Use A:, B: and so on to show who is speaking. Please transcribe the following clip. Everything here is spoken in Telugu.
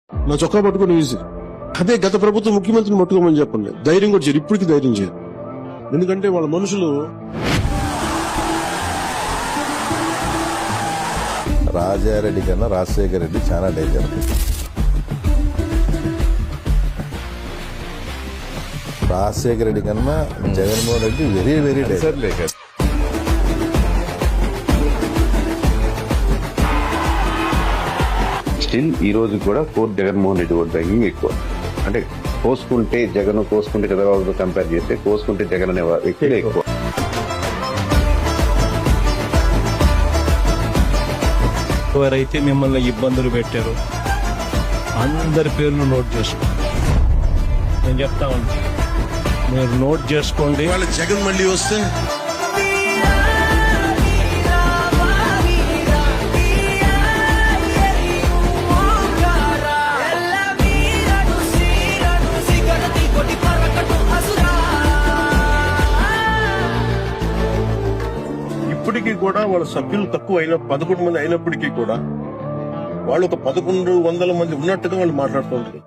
A: నా చొక్కా పట్టుకుని ఈజీ. అదే గత ప్రభుత్వం ముఖ్యమంత్రిని పట్టుకోమని చెప్పండి, ధైర్యం కూడా చేయరు, ఇప్పటికీ ధైర్యం చేయరు. ఎందుకంటే వాళ్ళ మనుషులు
B: రాజారెడ్డి కన్నా రాజశేఖర రెడ్డి చాలా డేంజర్. రాజశేఖర రెడ్డి కన్నా Jaganmohan Reddy very very danger.
C: Still ఈ రోజు కూడా జగన్మోహన్ రెడ్డి ఓట్ బ్యాంకింగ్ ఎక్కువ. అంటే కోసుకుంటే జగన్, కోసుకుంటే చంద్రబాబుతో కంపేర్ చేస్తే కోసుకుంటే జగన్ అనే వ్యక్తులే ఎక్కువ.
D: ఎవరైతే మిమ్మల్ని ఇబ్బందులు పెట్టారో అందరి పేర్లు నోట్ చేసుకోండి. నేను చెప్తా ఉంటాను, మీరు నోట్ చేసుకోండి.
A: వాళ్ళ జగన్ మళ్ళీ వస్తే ఇప్పటికీ కూడా వాళ్ళ సభ్యులు తక్కువ 11 మంది అయినప్పటికీ కూడా వాళ్ళు ఒక 1100 మంది ఉన్నట్టుగా వాళ్ళు మాట్లాడుతూ ఉంటారు.